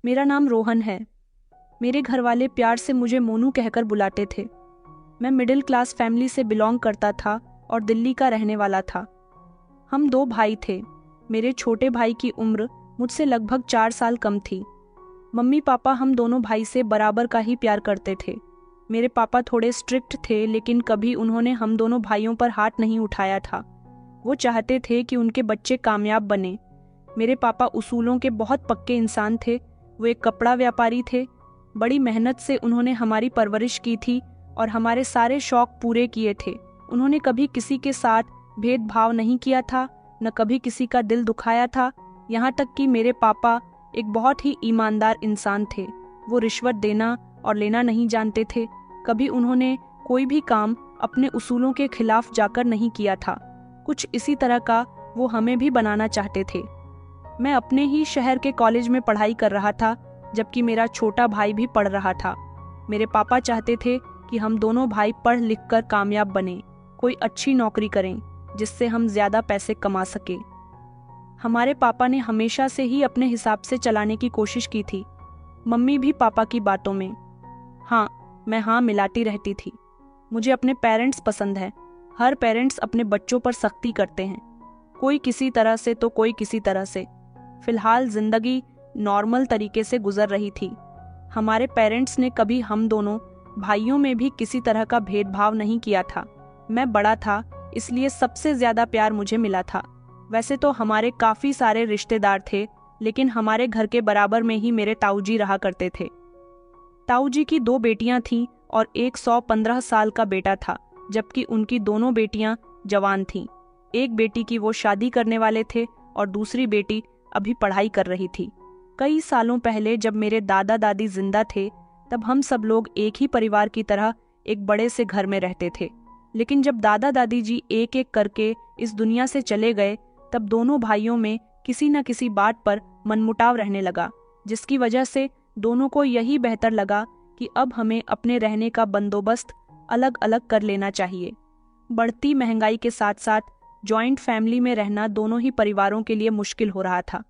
मेरा नाम रोहन है। मेरे घर वाले प्यार से मुझे मोनू कहकर बुलाते थे। मैं मिडिल क्लास फैमिली से बिलोंग करता था और दिल्ली का रहने वाला था। हम दो भाई थे। मेरे छोटे भाई की उम्र मुझसे लगभग 4 साल कम थी। मम्मी पापा हम दोनों भाई से बराबर का ही प्यार करते थे। मेरे पापा थोड़े स्ट्रिक्ट थे, लेकिन कभी उन्होंने हम दोनों भाइयों पर हाथ नहीं उठाया था। वो चाहते थे कि उनके बच्चे कामयाब बने। मेरे पापा उसूलों के बहुत पक्के इंसान थे। वो एक कपड़ा व्यापारी थे। बड़ी मेहनत से उन्होंने हमारी परवरिश की थी और हमारे सारे शौक पूरे किए थे। उन्होंने कभी किसी के साथ भेदभाव नहीं किया था, न कभी किसी का दिल दुखाया था। यहाँ तक कि मेरे पापा एक बहुत ही ईमानदार इंसान थे। वो रिश्वत देना और लेना नहीं जानते थे। कभी उन्होंने कोई भी काम अपने उसूलों के खिलाफ जाकर नहीं किया था। कुछ इसी तरह का वो हमें भी बनाना चाहते थे। मैं अपने ही शहर के कॉलेज में पढ़ाई कर रहा था, जबकि मेरा छोटा भाई भी पढ़ रहा था। मेरे पापा चाहते थे कि हम दोनों भाई पढ़ लिख कर कामयाब बने, कोई अच्छी नौकरी करें जिससे हम ज्यादा पैसे कमा सके। हमारे पापा ने हमेशा से ही अपने हिसाब से चलाने की कोशिश की थी। मम्मी भी पापा की बातों में मैं हाँ मिलाती रहती थी। मुझे अपने पेरेंट्स पसंद है। हर पेरेंट्स अपने बच्चों पर सख्ती करते हैं, कोई किसी तरह से तो कोई किसी तरह से। फिलहाल जिंदगी नॉर्मल तरीके से गुजर रही थी। हमारे पेरेंट्स ने कभी हम दोनों भाइयों में भी किसी तरह का भेदभाव नहीं किया था। मैं बड़ा था, इसलिए सबसे ज्यादा प्यार मुझे मिला था। वैसे तो हमारे काफी सारे रिश्तेदार थे, लेकिन हमारे घर के बराबर में ही मेरे ताऊजी रहा करते थे। ताऊजी की 2 बेटियां थीं और एक 115 साल का बेटा था, जबकि उनकी दोनों बेटियां जवान थीं। एक बेटी की वो शादी करने वाले थे और दूसरी बेटी अभी पढ़ाई कर रही थी। कई सालों पहले जब मेरे दादा दादी जिंदा थे, तब हम सब लोग एक ही परिवार की तरह एक बड़े से घर में रहते थे। लेकिन जब दादा दादी जी एक एक करके इस दुनिया से चले गए, तब दोनों भाइयों में किसी न किसी बात पर मनमुटाव रहने लगा, जिसकी वजह से दोनों को यही बेहतर लगा कि अब हमें अपने रहने का बंदोबस्त अलग अलग कर लेना चाहिए। बढ़ती महंगाई के साथ साथ जॉइंट फैमिली में रहना दोनों ही परिवारों के लिए मुश्किल हो रहा था।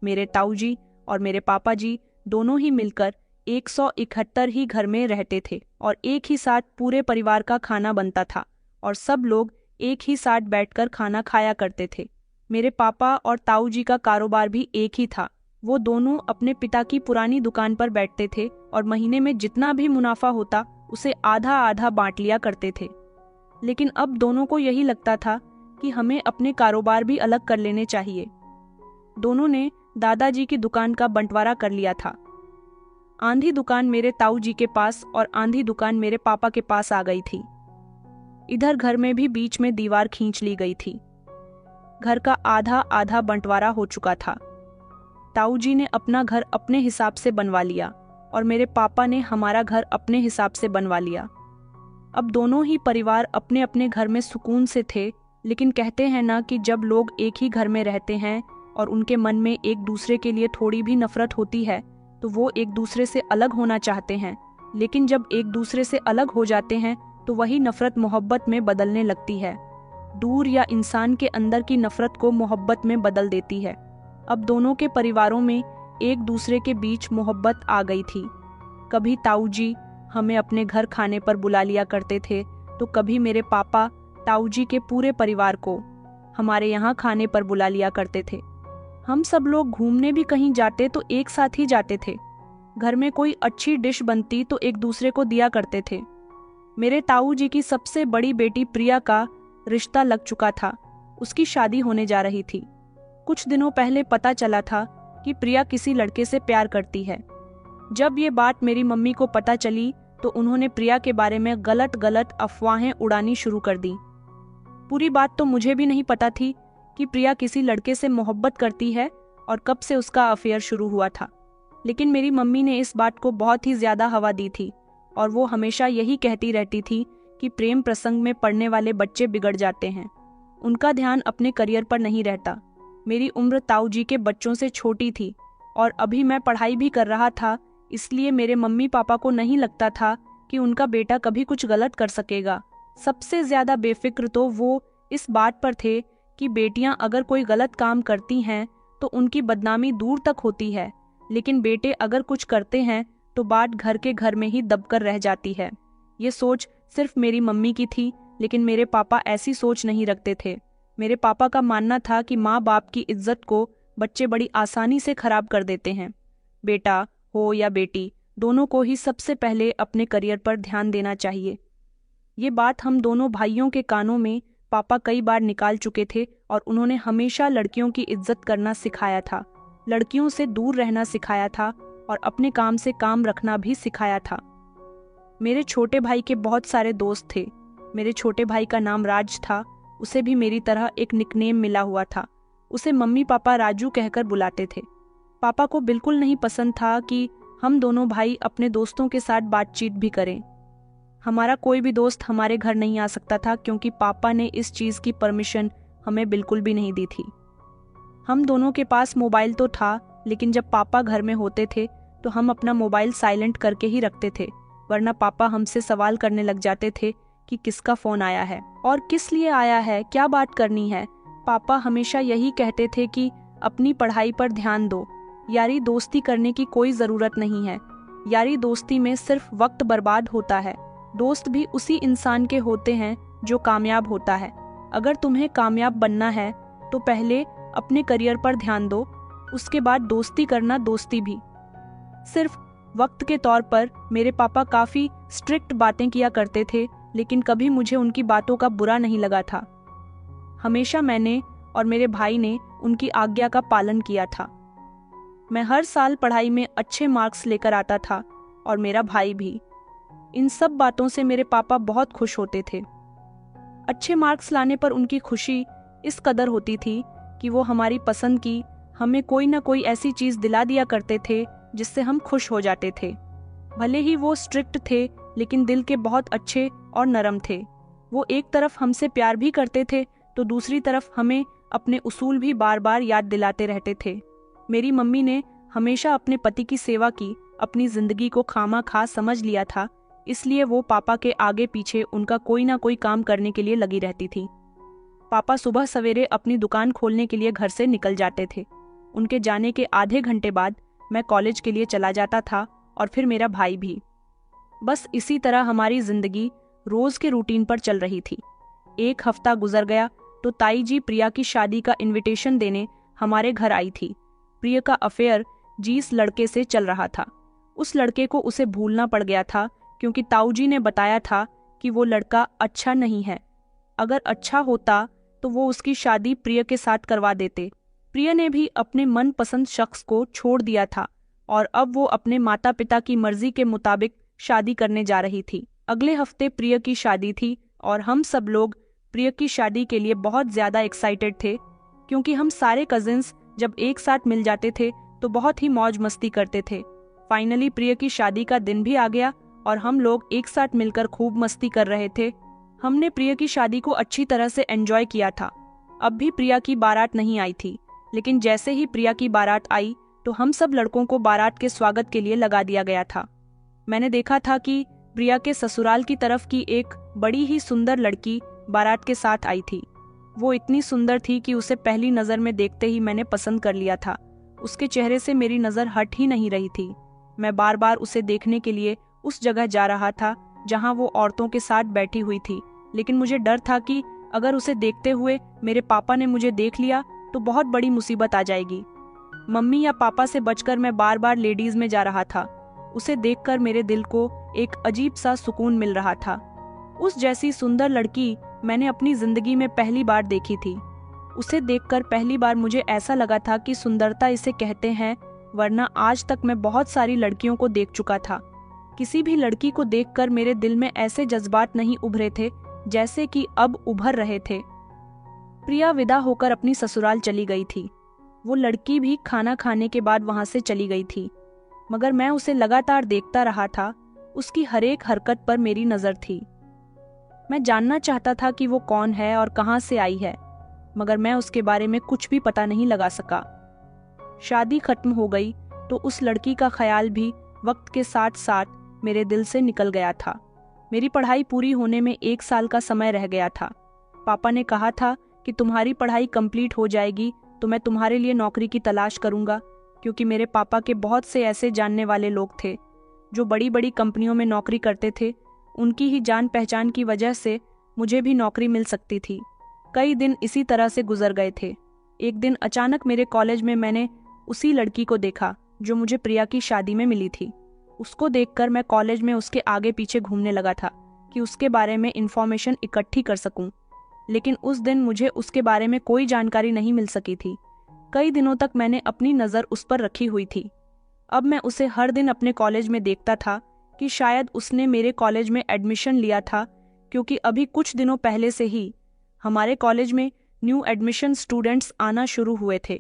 मेरे ताऊजी और मेरे पापा जी दोनों ही मिलकर 171 ही घर में रहते थे और एक ही साथ पूरे परिवार का खाना बनता था और सब लोग एक ही साथ बैठकर खाना खाया करते थे। मेरे पापा और ताऊजी का कारोबार भी एक ही था। वो दोनों अपने पिता की पुरानी दुकान पर बैठते थे और महीने में जितना भी मुनाफा होता उसे आधा आधा बांट लिया करते थे। लेकिन अब दोनों को यही लगता था कि हमें अपने कारोबार भी अलग कर लेने चाहिए। दोनों ने दादाजी की दुकान का बंटवारा कर लिया था। आंधी दुकान मेरे ताऊ जी के पास और आंधी दुकान मेरे पापा के पास आ गई थी। इधर घर में भी बीच में दीवार खींच ली गई थी। घर का आधा आधा बंटवारा हो चुका था। ताऊ जी ने अपना घर अपने हिसाब से बनवा लिया और मेरे पापा ने हमारा घर अपने हिसाब से बनवा लिया। अब दोनों ही परिवार अपने अपने घर में सुकून से थे, लेकिन कहते हैं ना कि जब लोग एक ही घर में रहते हैं और उनके मन में एक दूसरे के लिए थोड़ी भी नफरत होती है, तो वो एक दूसरे से अलग होना चाहते हैं। लेकिन जब एक दूसरे से अलग हो जाते हैं तो वही नफरत मोहब्बत में बदलने लगती है। दूर या इंसान के अंदर की नफरत को मोहब्बत में बदल देती है। अब दोनों के परिवारों में एक दूसरे के बीच मोहब्बत आ गई थी। कभी ताऊ जी हमें अपने घर खाने पर बुला लिया करते थे, तो कभी मेरे पापा ताऊ जी के पूरे परिवार को हमारे यहाँ खाने पर बुला लिया करते थे। हम सब लोग घूमने भी कहीं जाते तो एक साथ ही जाते थे। घर में कोई अच्छी डिश बनती तो एक दूसरे को दिया करते थे। मेरे ताऊ जी की सबसे बड़ी बेटी प्रिया का रिश्ता लग चुका था। उसकी शादी होने जा रही थी। कुछ दिनों पहले पता चला था कि प्रिया किसी लड़के से प्यार करती है। जब ये बात मेरी मम्मी को पता चली तो उन्होंने प्रिया के बारे में गलत गलत अफवाहें उड़ानी शुरू कर दी। पूरी बात तो मुझे भी नहीं पता थी कि प्रिया किसी लड़के से मोहब्बत करती है और कब से उसका अफेयर शुरू हुआ था। लेकिन मेरी मम्मी ने इस बात को बहुत ही ज्यादा हवा दी थी और वो हमेशा यही कहती रहती थी कि प्रेम प्रसंग में पढ़ने वाले बच्चे बिगड़ जाते हैं, उनका ध्यान अपने करियर पर नहीं रहता। मेरी उम्र ताऊ जी के बच्चों से छोटी थी और अभी मैं पढ़ाई भी कर रहा था, इसलिए मेरे मम्मी पापा को नहीं लगता था कि उनका बेटा कभी कुछ गलत कर सकेगा। सबसे ज्यादा बेफिक्र तो वो इस बात पर थे कि बेटियां अगर कोई गलत काम करती हैं तो उनकी बदनामी दूर तक होती है। लेकिन बेटे अगर कुछ करते हैं तो बात घर के घर में ही दबकर रह जाती है। ये सोच सिर्फ मेरी मम्मी की थी, लेकिन मेरे पापा ऐसी सोच नहीं रखते थे। मेरे पापा का मानना था कि माँ बाप की इज्जत को बच्चे बड़ी आसानी से खराब कर देते हैं। बेटा हो या बेटी, दोनों को ही सबसे पहले अपने करियर पर ध्यान देना चाहिए। ये बात हम दोनों भाइयों के कानों में पापा कई बार निकाल चुके थे और उन्होंने हमेशा लड़कियों की इज्जत करना सिखाया था, लड़कियों से दूर रहना सिखाया था और अपने काम से काम रखना भी सिखाया था। मेरे छोटे भाई के बहुत सारे दोस्त थे। मेरे छोटे भाई का नाम राज था। उसे भी मेरी तरह एक निकनेम मिला हुआ था। उसे मम्मी पापा राजू कहकर बुलाते थे। पापा को बिल्कुल नहीं पसंद था कि हम दोनों भाई अपने दोस्तों के साथ बातचीत भी करें। हमारा कोई भी दोस्त हमारे घर नहीं आ सकता था क्योंकि पापा ने इस चीज़ की परमिशन हमें बिल्कुल भी नहीं दी थी। हम दोनों के पास मोबाइल तो था, लेकिन जब पापा घर में होते थे तो हम अपना मोबाइल साइलेंट करके ही रखते थे, वरना पापा हमसे सवाल करने लग जाते थे कि किसका फ़ोन आया है और किस लिए आया है, क्या बात करनी है। पापा हमेशा यही कहते थे कि अपनी पढ़ाई पर ध्यान दो, यारी दोस्ती करने की कोई ज़रूरत नहीं है, यारी दोस्ती में सिर्फ वक्त बर्बाद होता है। दोस्त भी उसी इंसान के होते हैं जो कामयाब होता है। अगर तुम्हें कामयाब बनना है तो पहले अपने करियर पर ध्यान दो, उसके बाद दोस्ती करना, दोस्ती भी सिर्फ वक्त के तौर पर। मेरे पापा काफ़ी स्ट्रिक्ट बातें किया करते थे, लेकिन कभी मुझे उनकी बातों का बुरा नहीं लगा था। हमेशा मैंने और मेरे भाई ने उनकी आज्ञा का पालन किया था। मैं हर साल पढ़ाई में अच्छे मार्क्स लेकर आता था और मेरा भाई भी। इन सब बातों से मेरे पापा बहुत खुश होते थे। अच्छे मार्क्स लाने पर उनकी खुशी इस कदर होती थी कि वो हमारी पसंद की हमें कोई ना कोई ऐसी चीज़ दिला दिया करते थे जिससे हम खुश हो जाते थे। भले ही वो स्ट्रिक्ट थे, लेकिन दिल के बहुत अच्छे और नरम थे। वो एक तरफ हमसे प्यार भी करते थे तो दूसरी तरफ हमें अपने उसूल भी बार बार याद दिलाते रहते थे। मेरी मम्मी ने हमेशा अपने पति की सेवा की, अपनी जिंदगी को खामा-खा समझ लिया था, इसलिए वो पापा के आगे पीछे उनका कोई ना कोई काम करने के लिए लगी रहती थी। पापा सुबह सवेरे अपनी दुकान खोलने के लिए घर से निकल जाते थे। उनके जाने के आधे घंटे बाद मैं कॉलेज के लिए चला जाता था और फिर मेरा भाई भी। बस इसी तरह हमारी जिंदगी रोज के रूटीन पर चल रही थी। एक हफ्ता गुजर गया तो ताई जी प्रिया की शादी का इनविटेशन देने हमारे घर आई थी। प्रिया का अफेयर जिस लड़के से चल रहा था, उस लड़के को उसे भूलना पड़ गया था क्योंकि ताऊ जी ने बताया था कि वो लड़का अच्छा नहीं है। अगर अच्छा होता तो वो उसकी शादी प्रिया के साथ करवा देते। प्रिया ने भी अपने मनपसंद शख्स को छोड़ दिया था और अब वो अपने माता पिता की मर्जी के मुताबिक शादी करने जा रही थी। अगले हफ्ते प्रिया की शादी थी और हम सब लोग प्रिया की शादी के लिए बहुत ज़्यादा एक्साइटेड थे क्योंकि हम सारे कजिन्स जब एक साथ मिल जाते थे तो बहुत ही मौज मस्ती करते थे। फाइनली प्रिया की शादी का दिन भी आ गया और हम लोग एक साथ मिलकर खूब मस्ती कर रहे थे। हमने प्रिया की शादी को अच्छी तरह से एंजॉय किया था। अब भी प्रिया की बारात नहीं आई थी, लेकिन जैसे ही प्रिया की बारात आई तो हम सब लड़कों को बारात के स्वागत के लिए लगा दिया गया था। मैंने देखा था कि प्रिया के ससुराल की तरफ की एक बड़ी ही सुंदर लड़की बारात के साथ आई थी। वो इतनी सुंदर थी कि उसे पहली नज़र में देखते ही मैंने पसंद कर लिया था। उसके चेहरे से मेरी नज़र हट ही नहीं रही थी। मैं बार बार उसे देखने के लिए उस जगह जा रहा था जहां वो औरतों के साथ बैठी हुई थी, लेकिन मुझे डर था कि अगर उसे देखते हुए मेरे पापा ने मुझे देख लिया तो बहुत बड़ी मुसीबत आ जाएगी। मम्मी या पापा से बचकर मैं बार बार लेडीज में जा रहा था। उसे देखकर मेरे दिल को एक अजीब सा सुकून मिल रहा था। उस जैसी सुंदर लड़की मैंने अपनी जिंदगी में पहली बार देखी थी। उसे देखकर पहली बार मुझे ऐसा लगा था कि सुंदरता इसे कहते हैं, वरना आज तक मैं बहुत सारी लड़कियों को देख चुका था। किसी भी लड़की को देखकर मेरे दिल में ऐसे जज्बात नहीं उभरे थे जैसे कि अब उभर रहे थे। प्रिया विदा होकर अपनी ससुराल चली गई थी। वो लड़की भी खाना खाने के बाद वहां से चली गई थी, मगर मैं उसे लगातार देखता रहा था। उसकी हर एक हरकत पर मेरी नजर थी। मैं जानना चाहता था कि वो कौन है और कहां से आई है, मगर मैं उसके बारे में कुछ भी पता नहीं लगा सका। शादी खत्म हो गई तो उस लड़की का ख्याल भी वक्त के साथ साथ मेरे दिल से निकल गया था। मेरी पढ़ाई पूरी होने में 1 साल का समय रह गया था। पापा ने कहा था कि तुम्हारी पढ़ाई कंप्लीट हो जाएगी तो मैं तुम्हारे लिए नौकरी की तलाश करूंगा, क्योंकि मेरे पापा के बहुत से ऐसे जानने वाले लोग थे जो बड़ी बड़ी कंपनियों में नौकरी करते थे। उनकी ही जान पहचान की वजह से मुझे भी नौकरी मिल सकती थी। कई दिन इसी तरह से गुजर गए थे। एक दिन अचानक मेरे कॉलेज में मैंने उसी लड़की को देखा जो मुझे प्रिया की शादी में मिली थी। उसको देखकर मैं कॉलेज में उसके आगे पीछे घूमने लगा था कि उसके बारे में इंफॉर्मेशन इकट्ठी कर सकूं, लेकिन उस दिन मुझे उसके बारे में कोई जानकारी नहीं मिल सकी थी। कई दिनों तक मैंने अपनी नज़र उस पर रखी हुई थी। अब मैं उसे हर दिन अपने कॉलेज में देखता था कि शायद उसने मेरे कॉलेज में एडमिशन लिया था, क्योंकि अभी कुछ दिनों पहले से ही हमारे कॉलेज में न्यू एडमिशन स्टूडेंट्स आना शुरू हुए थे।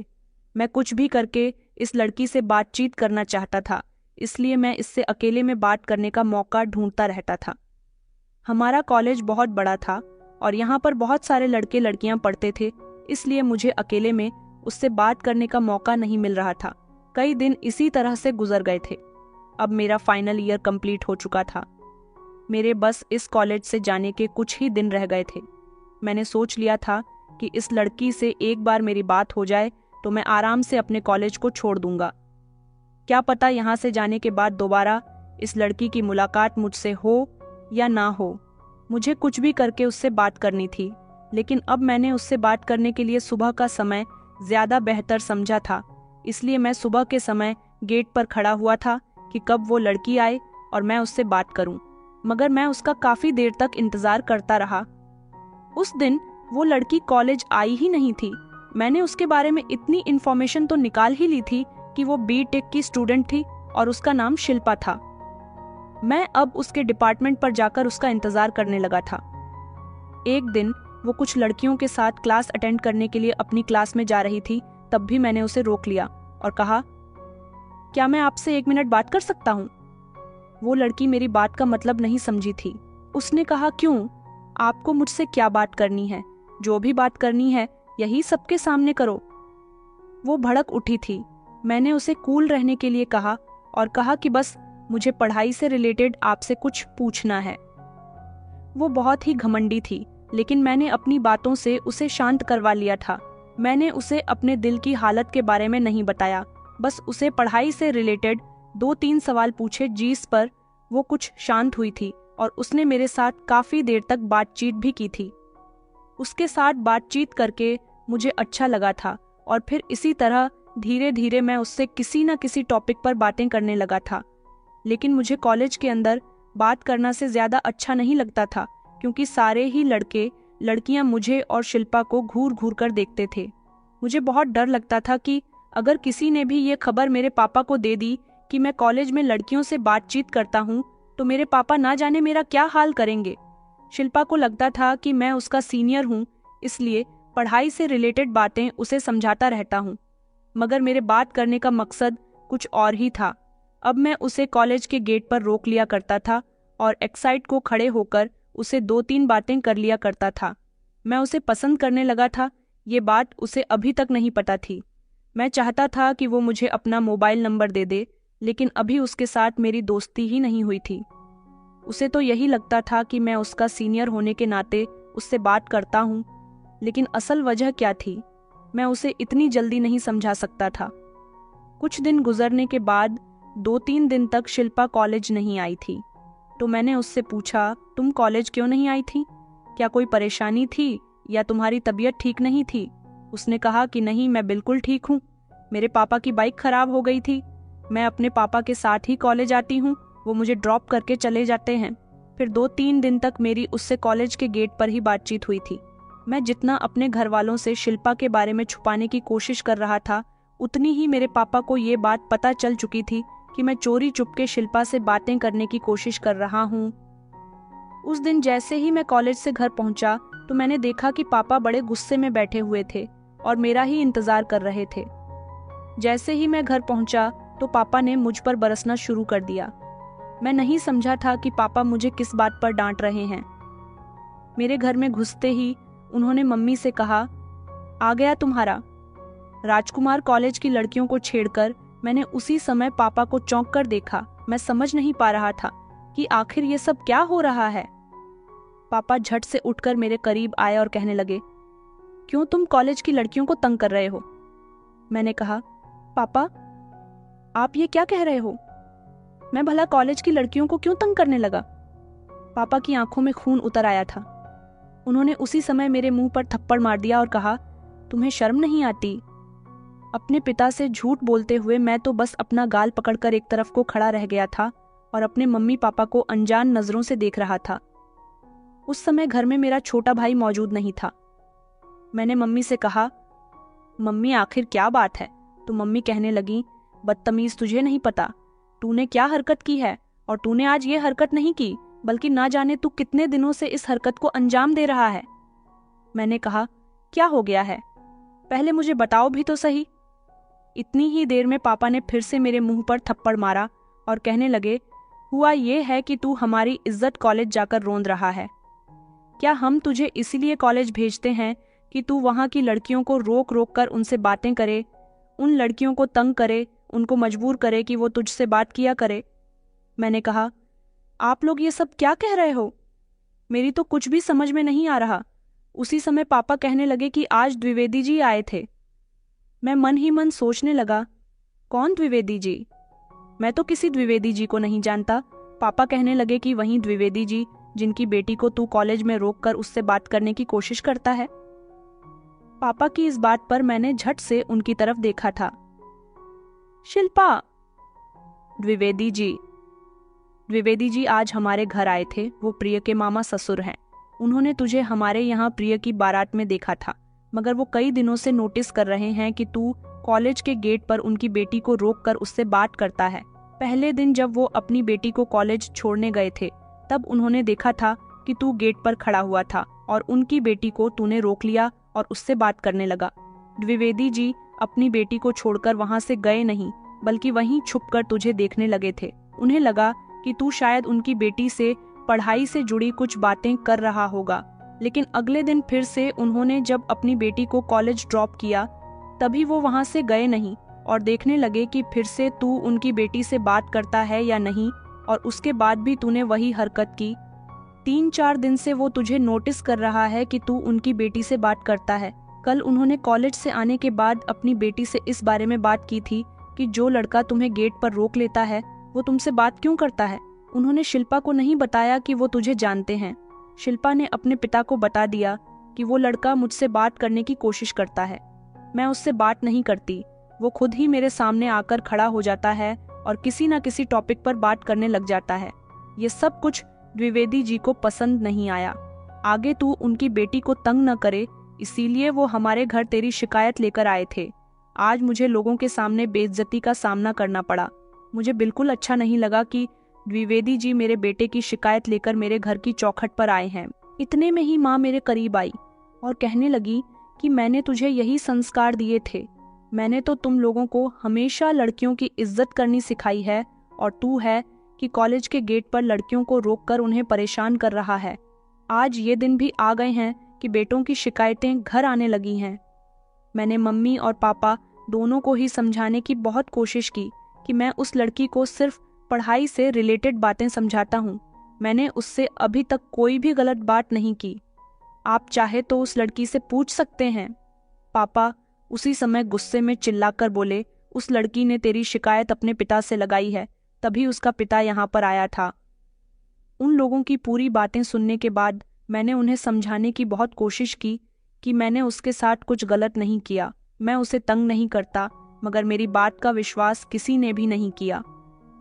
मैं कुछ भी करके इस लड़की से बातचीत करना चाहता था, इसलिए मैं इससे अकेले में बात करने का मौका ढूंढता रहता था। हमारा कॉलेज बहुत बड़ा था और यहाँ पर बहुत सारे लड़के लड़कियाँ पढ़ते थे, इसलिए मुझे अकेले में उससे बात करने का मौका नहीं मिल रहा था। कई दिन इसी तरह से गुजर गए थे। अब मेरा फाइनल ईयर कंप्लीट हो चुका था। मेरे बस इस कॉलेज से जाने के कुछ ही दिन रह गए थे। मैंने सोच लिया था कि इस लड़की से एक बार मेरी बात हो जाए तो मैं आराम से अपने कॉलेज को छोड़ दूंगा। क्या पता यहाँ से जाने के बाद दोबारा इस लड़की की मुलाकात मुझसे हो या ना हो। मुझे कुछ भी करके उससे बात करनी थी, लेकिन अब मैंने उससे बात करने के लिए सुबह का समय ज़्यादा बेहतर समझा था। इसलिए मैं सुबह के समय गेट पर खड़ा हुआ था कि कब वो लड़की आए और मैं उससे बात करूं, मगर मैं उसका काफ़ी देर तक इंतज़ार करता रहा। उस दिन वो लड़की कॉलेज आई ही नहीं थी। मैंने उसके बारे में इतनी इन्फॉर्मेशन तो निकाल ही ली थी कि वो बीटेक की स्टूडेंट थी और उसका नाम शिल्पा था। मैं अब उसके डिपार्टमेंट पर जाकर उसका इंतज़ार करने लगा था। एक दिन वो कुछ लड़कियों के साथ क्लास अटेंड करने के लिए अपनी क्लास में जा रही थी, तब भी मैंने उसे रोक लिया और कहा, क्या मैं आपसे 1 मिनट बात कर सकता हूँ? वो लड़की मेरी बात का मतलब नहीं समझी थी। उसने कहा, क्यों? आपको मुझसे क्या बात करनी है? जो भी बात करनी है यही सबके सामने करो। वो भड़क उठी थी। मैंने उसे कूल रहने के लिए कहा और कहा कि बस मुझे पढ़ाई से रिलेटेड आपसे कुछ पूछना है। वो बहुत ही घमंडी थी, लेकिन मैंने अपनी बातों से उसे शांत करवा लिया था। मैंने उसे अपने दिल की हालत के बारे में नहीं बताया, बस उसे पढ़ाई से रिलेटेड 2-3 सवाल पूछे, जिस पर वो कुछ शांत हुई थी और उसने मेरे साथ काफ़ी देर तक बातचीत भी की थी। उसके साथ बातचीत करके मुझे अच्छा लगा था और फिर इसी तरह धीरे धीरे मैं उससे किसी न किसी टॉपिक पर बातें करने लगा था। लेकिन मुझे कॉलेज के अंदर बात करना से ज़्यादा अच्छा नहीं लगता था, क्योंकि सारे ही लड़के लड़कियां मुझे और शिल्पा को घूर घूर कर देखते थे। मुझे बहुत डर लगता था कि अगर किसी ने भी ये खबर मेरे पापा को दे दी कि मैं कॉलेज में लड़कियों से बातचीत करता हूँ, तो मेरे पापा ना जाने मेरा क्या हाल करेंगे। शिल्पा को लगता था कि मैं उसका सीनियर हूँ, इसलिए पढ़ाई से रिलेटेड बातें उसे समझाता रहता हूँ, मगर मेरे बात करने का मकसद कुछ और ही था। अब मैं उसे कॉलेज के गेट पर रोक लिया करता था और एक्साइट को खड़े होकर उसे 2-3 बातें कर लिया करता था। मैं उसे पसंद करने लगा था, ये बात उसे अभी तक नहीं पता थी। मैं चाहता था कि वो मुझे अपना मोबाइल नंबर दे दे, लेकिन अभी उसके साथ मेरी दोस्ती ही नहीं हुई थी। उसे तो यही लगता था कि मैं उसका सीनियर होने के नाते उससे बात करता हूँ, लेकिन असल वजह क्या थी मैं उसे इतनी जल्दी नहीं समझा सकता था। कुछ दिन गुजरने के बाद 2-3 दिन तक शिल्पा कॉलेज नहीं आई थी, तो मैंने उससे पूछा, तुम कॉलेज क्यों नहीं आई थी? क्या कोई परेशानी थी या तुम्हारी तबीयत ठीक नहीं थी? उसने कहा कि नहीं, मैं बिल्कुल ठीक हूँ। मेरे पापा की बाइक खराब हो गई थी। मैं अपने पापा के साथ ही कॉलेज आती हूँ, वो मुझे ड्रॉप करके चले जाते हैं। फिर 2-3 दिन तक मेरी उससे कॉलेज के गेट पर ही बातचीत हुई थी। मैं जितना अपने घर वालों से शिल्पा के बारे में छुपाने की कोशिश कर रहा था, उतनी ही मेरे पापा को ये बात पता चल चुकी थी कि मैं चोरी चुपके शिल्पा से बातें करने की कोशिश कर रहा हूँ। उस दिन जैसे ही मैं कॉलेज से घर पहुंचा तो मैंने देखा कि पापा बड़े गुस्से में बैठे हुए थे और मेरा ही इंतजार कर रहे थे। जैसे ही मैं घर पहुंचा तो पापा ने मुझ पर बरसना शुरू कर दिया। मैं नहीं समझा था कि पापा मुझे किस बात पर डांट रहे हैं। मेरे घर में घुसते ही उन्होंने मम्मी से कहा, आ गया तुम्हारा। राजकुमार कॉलेज की लड़कियों को छेड़कर मैंने उसी समय पापा को चौंक कर देखा। मैं समझ नहीं पा रहा था कि आखिर ये सब क्या हो रहा है। पापा झट से उठकर मेरे करीब आए और कहने लगे, क्यों तुम कॉलेज की लड़कियों को तंग कर रहे हो? मैंने कहा, पापा आप ये क्या कह रहे हो? मैं भला कॉलेज की लड़कियों को क्यों तंग करने लगा? पापा की आंखों में खून उतर आया था। उन्होंने उसी समय मेरे मुंह पर थप्पड़ मार दिया और कहा, तुम्हें शर्म नहीं आती? अपने पिता से झूठ बोलते हुए मैं तो बस अपना गाल पकड़कर एक तरफ को खड़ा रह गया था और अपने मम्मी पापा को अनजान नजरों से देख रहा था। उस समय घर में मेरा छोटा भाई मौजूद नहीं था। मैंने मम्मी से कहा, मम्मी आखिर क्या बात है? तो मम्मी कहने लगी, बदतमीज, तुझे नहीं पता तूने क्या हरकत की है? और तूने आज ये हरकत नहीं की, बल्कि ना जाने तू कितने दिनों से इस हरकत को अंजाम दे रहा है। मैंने कहा, क्या हो गया है? पहले मुझे बताओ भी तो सही। इतनी ही देर में पापा ने फिर से मेरे मुंह पर थप्पड़ मारा और कहने लगे, हुआ ये है कि तू हमारी इज्जत कॉलेज जाकर रोंद रहा है। क्या हम तुझे इसीलिए कॉलेज भेजते हैं कि तू वहां की लड़कियों को रोक रोक कर उनसे बातें करे, उन लड़कियों को तंग करे, उनको मजबूर करे कि वो तुझसे बात किया करे? मैंने कहा, आप लोग ये सब क्या कह रहे हो? मेरी तो कुछ भी समझ में नहीं आ रहा। उसी समय पापा कहने लगे कि आज द्विवेदी जी आए थे। मैं मन ही मन सोचने लगा, कौन द्विवेदी जी? मैं तो किसी द्विवेदी जी को नहीं जानता। पापा कहने लगे कि वही द्विवेदी जी जिनकी बेटी को तू कॉलेज में रोककर उससे बात करने की कोशिश करता है। पापा की इस बात पर मैंने झट से उनकी तरफ देखा था। शिल्पा, द्विवेदी जी। द्विवेदी जी आज हमारे घर आए थे। वो प्रिय के मामा ससुर हैं। उन्होंने तुझे हमारे यहाँ प्रिय की बारात में देखा था, मगर वो कई दिनों से नोटिस कर रहे हैं कि तू कॉलेज के गेट पर उनकी बेटी को रोककर उससे बात करता है। पहले दिन जब वो अपनी बेटी को कॉलेज छोड़ने गए थे, तब उन्होंने देखा था कि तू गेट पर खड़ा हुआ था और उनकी बेटी को तूने रोक लिया और उससे बात करने लगा। द्विवेदी जी अपनी बेटी को छोड़कर वहां से गए नहीं, बल्कि वहीं छुपकर तुझे देखने लगे थे। उन्हें लगा कि तू शायद उनकी बेटी से पढ़ाई से जुड़ी कुछ बातें कर रहा होगा। लेकिन अगले दिन फिर से उन्होंने जब अपनी बेटी को कॉलेज ड्रॉप किया, तभी वो वहां से गए नहीं और देखने लगे कि फिर से तू उनकी बेटी से बात करता है या नहीं, और उसके बाद भी तूने वही हरकत की। 3-4 दिन से वो तुझे नोटिस कर रहा है कि तू उनकी बेटी से बात करता है। कल उन्होंने कॉलेज से आने के बाद अपनी बेटी से इस बारे में बात की थी कि जो लड़का तुम्हें गेट पर रोक लेता है वो तुमसे बात क्यों करता है। उन्होंने शिल्पा को नहीं बताया कि वो तुझे जानते हैं। शिल्पा ने अपने पिता को बता दिया कि वो लड़का मुझसे बात करने की कोशिश करता है। मैं उससे बात नहीं करती, वो खुद ही मेरे सामने आकर खड़ा हो जाता है और किसी न किसी टॉपिक पर बात करने लग जाता है। ये सब कुछ द्विवेदी जी को पसंद नहीं आया। आगे तू उनकी बेटी को तंग न करे, इसीलिए वो हमारे घर तेरी शिकायत लेकर आए थे। आज मुझे लोगों के सामने बेइज्जती का सामना करना पड़ा। मुझे बिल्कुल अच्छा नहीं लगा कि द्विवेदी जी मेरे बेटे की शिकायत लेकर मेरे घर की चौखट पर आए हैं। इतने में ही माँ मेरे करीब आई और कहने लगी कि मैंने तुझे यही संस्कार दिए थे। मैंने तो तुम लोगों को हमेशा लड़कियों की इज्जत करनी सिखाई है, और तू है कि कॉलेज के गेट पर लड़कियों को रोककर उन्हें परेशान कर रहा है। आज ये दिन भी आ गए हैं कि बेटों की शिकायतें घर आने लगी हैं। मैंने मम्मी और पापा दोनों को ही समझाने की बहुत कोशिश की कि मैं उस लड़की को सिर्फ पढ़ाई से रिलेटेड बातें समझाता हूँ। मैंने उससे अभी तक कोई भी गलत बात नहीं की। आप चाहे तो उस लड़की से पूछ सकते हैं। पापा उसी समय गुस्से में चिल्लाकर बोले, उस लड़की ने तेरी शिकायत अपने पिता से लगाई है, तभी उसका पिता यहाँ पर आया था। उन लोगों की पूरी बातें सुनने के बाद मैंने उन्हें समझाने की बहुत कोशिश की कि मैंने उसके साथ कुछ गलत नहीं किया, मैं उसे तंग नहीं करता, मगर मेरी बात का विश्वास किसी ने भी नहीं किया।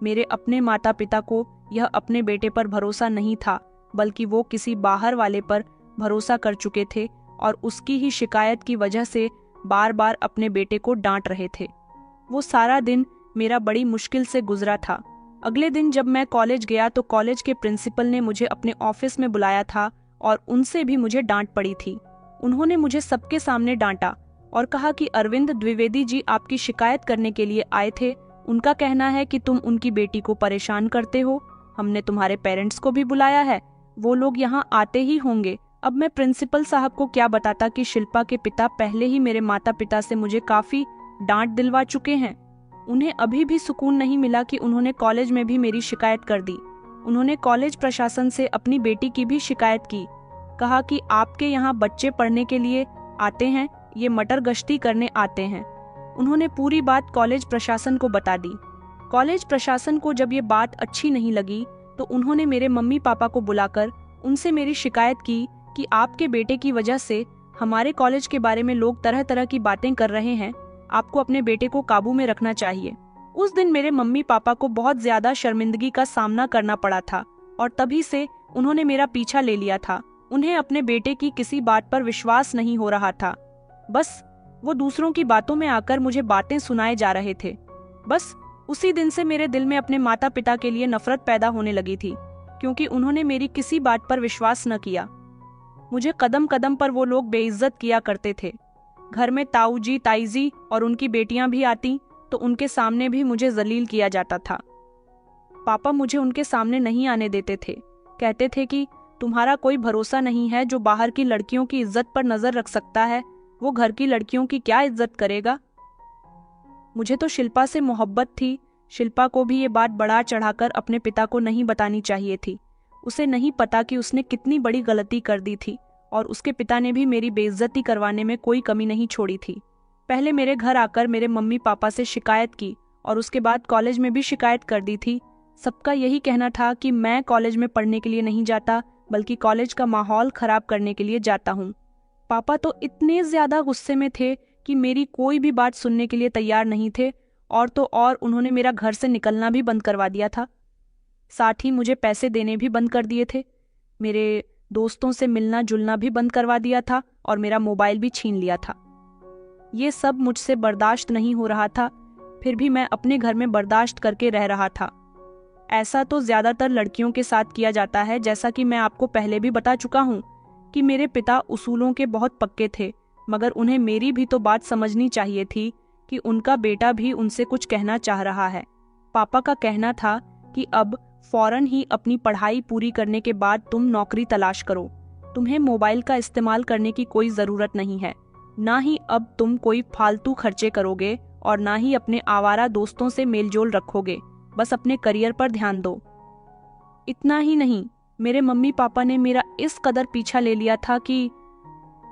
मेरे अपने माता पिता को यह अपने बेटे पर भरोसा नहीं था, बल्कि वो किसी बाहर वाले पर भरोसा कर चुके थे और उसकी ही शिकायत की वजह से बार बार अपने बेटे को डांट रहे थे। वो सारा दिन मेरा बड़ी मुश्किल से गुजरा था। अगले दिन जब मैं कॉलेज गया तो कॉलेज के प्रिंसिपल ने मुझे अपने ऑफिस में बुलाया था और उनसे भी मुझे डांट पड़ी थी। उन्होंने मुझे सबके सामने डांटा और कहा कि अरविंद, द्विवेदी जी आपकी शिकायत करने के लिए आए थे। उनका कहना है कि तुम उनकी बेटी को परेशान करते हो। हमने तुम्हारे पेरेंट्स को भी बुलाया है, वो लोग यहाँ आते ही होंगे। अब मैं प्रिंसिपल साहब को क्या बताता कि शिल्पा के पिता पहले ही मेरे माता पिता से मुझे काफी डांट दिलवा चुके हैं। उन्हें अभी भी सुकून नहीं मिला कि उन्होंने कॉलेज में भी मेरी शिकायत कर दी। उन्होंने कॉलेज प्रशासन से अपनी बेटी की भी शिकायत की। कहा कि आपके यहाँ बच्चे पढ़ने के लिए आते हैं, ये मटर गश्ती करने आते हैं। उन्होंने पूरी बात कॉलेज प्रशासन को बता दी। कॉलेज प्रशासन को जब ये बात अच्छी नहीं लगी तो उन्होंने मेरे मम्मी पापा को बुलाकर उनसे मेरी शिकायत की कि आपके बेटे की वजह से हमारे कॉलेज के बारे में लोग तरह तरह की बातें कर रहे हैं, आपको अपने बेटे को काबू में रखना चाहिए। उस दिन मेरे मम्मी पापा को बहुत ज्यादा शर्मिंदगी का सामना करना पड़ा था और तभी से उन्होंने मेरा पीछा ले लिया था। उन्हें अपने बेटे की किसी बात पर विश्वास नहीं हो रहा था। बस वो दूसरों की बातों में आकर मुझे बातें सुनाए जा रहे थे। बस उसी दिन से मेरे दिल में अपने माता पिता के लिए नफरत पैदा होने लगी थी, क्योंकि उन्होंने मेरी किसी बात पर विश्वास न किया। मुझे कदम कदम पर वो लोग बेइज्जत किया करते थे। घर में ताऊ जी, ताई जी और उनकी बेटियां भी आती तो उनके सामने भी मुझे जलील किया जाता था। पापा मुझे उनके सामने नहीं आने देते थे। कहते थे कि तुम्हारा कोई भरोसा नहीं है, जो बाहर की लड़कियों की इज्जत पर नजर रख सकता है वो घर की लड़कियों की क्या इज्जत करेगा। मुझे तो शिल्पा से मोहब्बत थी। शिल्पा को भी ये बात बढ़ा चढ़ाकर अपने पिता को नहीं बतानी चाहिए थी। उसे नहीं पता कि उसने कितनी बड़ी गलती कर दी थी और उसके पिता ने भी मेरी बेइज्जती करवाने में कोई कमी नहीं छोड़ी थी। पहले मेरे घर आकर मेरे मम्मी पापा से शिकायत की और उसके बाद कॉलेज में भी शिकायत कर दी थी। सबका यही कहना था कि मैं कॉलेज में पढ़ने के लिए नहीं जाता, बल्कि कॉलेज का माहौल खराब करने के लिए जाता हूँ। पापा तो इतने ज्यादा गुस्से में थे कि मेरी कोई भी बात सुनने के लिए तैयार नहीं थे, और तो और उन्होंने मेरा घर से निकलना भी बंद करवा दिया था। साथ ही मुझे पैसे देने भी बंद कर दिए थे। मेरे दोस्तों से मिलना जुलना भी बंद करवा दिया था और मेरा मोबाइल भी छीन लिया था। ये सब मुझसे बर्दाश्त नहीं हो रहा था, फिर भी मैं अपने घर में बर्दाश्त करके रह रहा था। ऐसा तो ज्यादातर लड़कियों के साथ किया जाता है। जैसा कि मैं आपको पहले भी बता चुका हूँ कि मेरे पिता उसूलों के बहुत पक्के थे, मगर उन्हें मेरी भी तो बात समझनी चाहिए थी कि उनका बेटा भी उनसे कुछ कहना चाह रहा है। पापा का कहना था कि अब फौरन ही अपनी पढ़ाई पूरी करने के बाद तुम नौकरी तलाश करो। तुम्हें मोबाइल का इस्तेमाल करने की कोई जरूरत नहीं है, ना ही अब तुम कोई फालतू खर्चे करोगे और ना ही अपने आवारा दोस्तों से मेलजोल रखोगे। बस अपने करियर पर ध्यान दो। इतना ही नहीं, मेरे मम्मी पापा ने मेरा इस कदर पीछा ले लिया था कि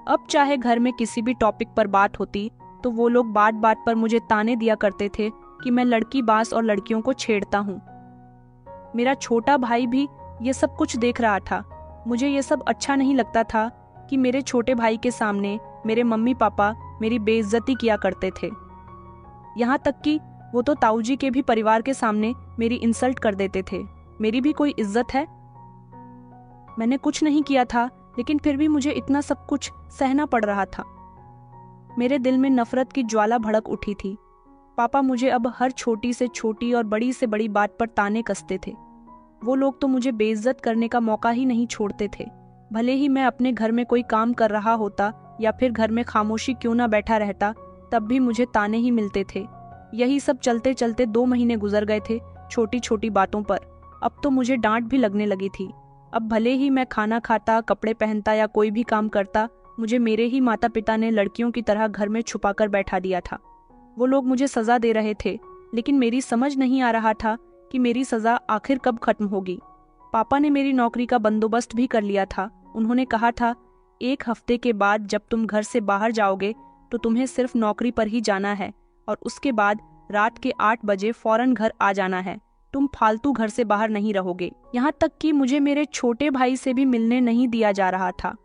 अब चाहे घर में किसी भी टॉपिक पर बात होती तो वो लोग बात बात पर मुझे ताने दिया करते थे कि मैं लड़की बास और लड़कियों को छेड़ता हूँ। मेरा छोटा भाई भी ये सब कुछ देख रहा था। मुझे ये सब अच्छा नहीं लगता था कि मेरे छोटे भाई के सामने मेरे मम्मी पापा मेरी बेइज्जती किया करते थे। यहाँ तक कि वो तो ताऊ जी के भी परिवार के सामने मेरी इंसल्ट कर देते थे। मेरी भी कोई इज्जत है? मैंने कुछ नहीं किया था, लेकिन फिर भी मुझे इतना सब कुछ सहना पड़ रहा था। मेरे दिल में नफरत की ज्वाला भड़क उठी थी। पापा मुझे अब हर छोटी से छोटी और बड़ी से बड़ी बात पर ताने कसते थे। वो लोग तो मुझे बेइज्जत करने का मौका ही नहीं छोड़ते थे। भले ही मैं अपने घर में कोई काम कर रहा होता या फिर घर में खामोशी क्यों ना बैठा रहता, तब भी मुझे ताने ही मिलते थे। यही सब चलते चलते 2 महीने गुजर गए थे छोटी छोटी बातों पर। अब तो मुझे डांट भी लगने लगी थी। अब भले ही मैं खाना खाता, कपड़े पहनता या कोई भी काम करता, मुझे मेरे ही माता पिता ने लड़कियों की तरह घर में छुपाकर बैठा दिया था। वो लोग मुझे सजा दे रहे थे, लेकिन मेरी समझ नहीं आ रहा था कि मेरी सजा आखिर कब खत्म होगी। पापा ने मेरी नौकरी का बंदोबस्त भी कर लिया था। उन्होंने कहा था, 1 हफ्ते के बाद जब तुम घर से बाहर जाओगे तो तुम्हें सिर्फ नौकरी पर ही जाना है और उसके बाद रात के 8 बजे फौरन घर आ जाना है। तुम फालतू घर से बाहर नहीं रहोगे। यहाँ तक कि मुझे मेरे छोटे भाई से भी मिलने नहीं दिया जा रहा था।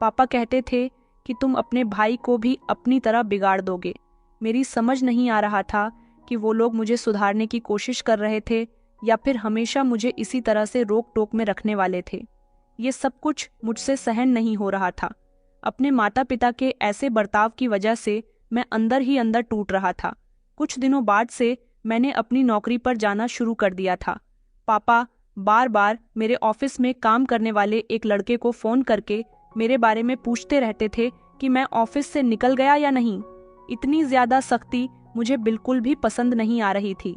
पापा कहते थे कि तुम अपने भाई को भी अपनी तरह बिगाड़ दोगे। मेरी समझ नहीं आ रहा था कि वो लोग मुझे सुधारने की कोशिश कर रहे थे या फिर हमेशा मुझे इसी तरह से रोक टोक में रखने वाले थे। ये सब कुछ मुझसे सहन नहीं हो रहा था। अपने माता पिता के ऐसे बर्ताव की वजह से मैं अंदर ही अंदर टूट रहा था। कुछ दिनों बाद से मैंने अपनी नौकरी पर जाना शुरू कर दिया था। पापा बार बार मेरे ऑफिस में काम करने वाले एक लड़के को फोन करके मेरे बारे में पूछते रहते थे कि मैं ऑफिस से निकल गया या नहीं। इतनी ज्यादा सख्ती मुझे बिल्कुल भी पसंद नहीं आ रही थी।